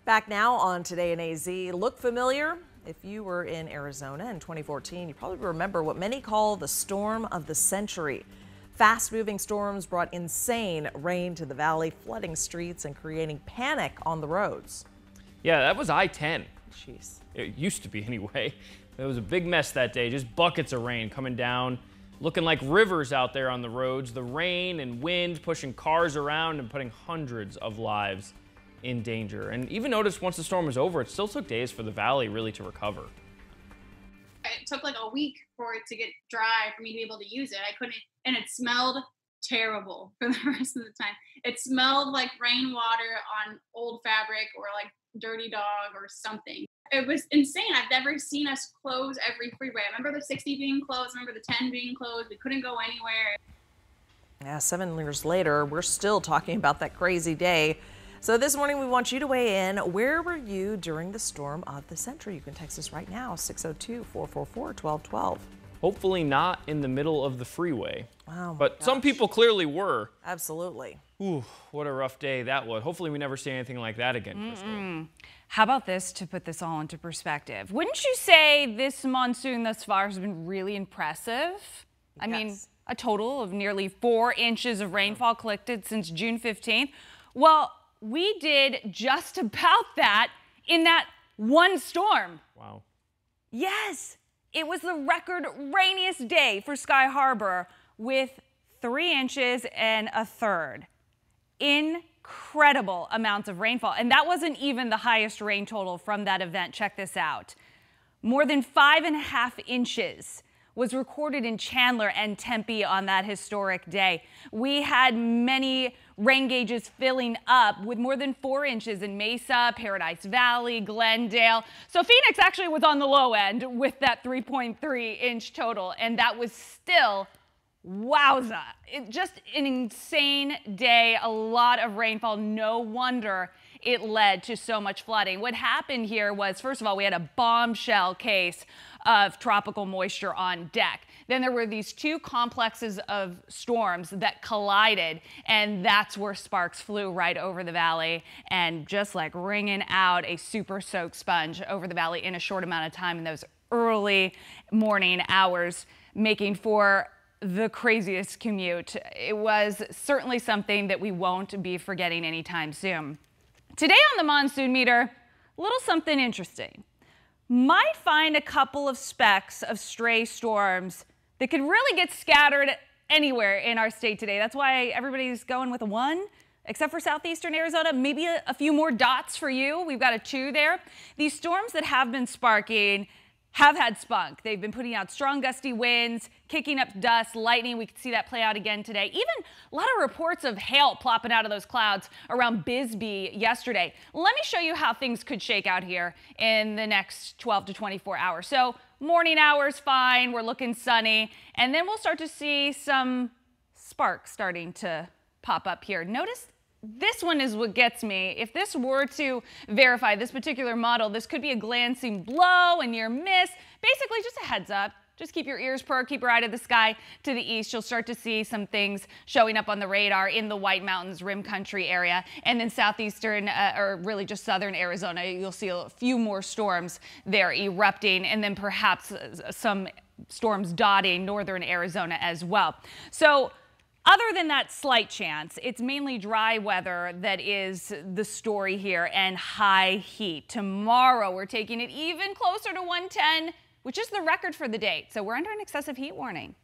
Back now on Today in AZ. Look familiar? If you were in Arizona in 2014, you probably remember what many call the storm of the century. Fast-moving storms brought insane rain to the valley, flooding streets and creating panic on the roads. Yeah, that was I-10. Jeez. It used to be anyway. It was a big mess that day, just buckets of rain coming down, looking like rivers out there on the roads. The rain and wind pushing cars around and putting hundreds of lives in danger. And even notice once the storm was over, it still took days for the valley really to recover. It took like a week for it to get dry for me to be able to use it. I couldn't, and it smelled terrible for the rest of the time. It smelled like rainwater on old fabric or like dirty dog or something. It was insane. I've never seen us close every freeway. I remember the 60 being closed. I remember the 10 being closed. We couldn't go anywhere. Yeah, 7 years later, we're still talking about that crazy day. So this morning, we want you to weigh in. Where were you during the storm of the century? You can text us right now, 602-444-1212. Hopefully not in the middle of the freeway. Wow, but some people clearly were. Absolutely. Ooh, what a rough day that was. Hopefully we never see anything like that again, Crystal. How about this to put this all into perspective? Wouldn't you say this monsoon thus far has been really impressive? I mean, a total of nearly 4 inches of rainfall collected since June 15th. Well, we did just about that in that one storm. Wow. Yes, it was the record rainiest day for Sky Harbor with 3 inches and a third. Incredible amounts of rainfall. And that wasn't even the highest rain total from that event. Check this out. More than 5.5 inches was recorded in Chandler and Tempe on that historic day. We had many rain gauges filling up with more than 4 inches in Mesa, Paradise Valley, Glendale. So Phoenix actually was on the low end with that 3.3 inch total, and that was still wowza. Just an insane day, a lot of rainfall. No wonder it led to so much flooding. What happened here was, first of all, we had a bombshell case of tropical moisture on deck. Then there were these 2 complexes of storms that collided, and that's where sparks flew right over the valley and just like wringing out a super soaked sponge over the valley in a short amount of time in those early morning hours, making for the craziest commute. It was certainly something that we won't be forgetting anytime soon. Today on the monsoon meter, a little something interesting. Might find a couple of specks of stray storms that could really get scattered anywhere in our state today. That's why everybody's going with a 1, except for southeastern Arizona. Maybe a few more dots for you. We've got a 2 there. These storms that have been sparking have had spunk. They've been putting out strong gusty winds, kicking up dust, lightning. We could see that play out again today. Even a lot of reports of hail plopping out of those clouds around Bisbee yesterday. Let me show you how things could shake out here in the next 12 to 24 hours. So morning hours, fine. We're looking sunny. And then we'll start to see some sparks starting to pop up here. Notice this one is what gets me. If this were to verify this particular model, this could be a glancing blow, a near miss. Basically, just a heads up. Just keep your ears perked, keep your eye to the sky to the east. You'll start to see some things showing up on the radar in the White Mountains rim country area. And then southeastern, or really just southern Arizona, you'll see a few more storms there erupting, and then perhaps some storms dotting northern Arizona as well. So other than that slight chance, it's mainly dry weather that is the story here and high heat. Tomorrow, we're taking it even closer to 110, which is the record for the date. So we're under an excessive heat warning.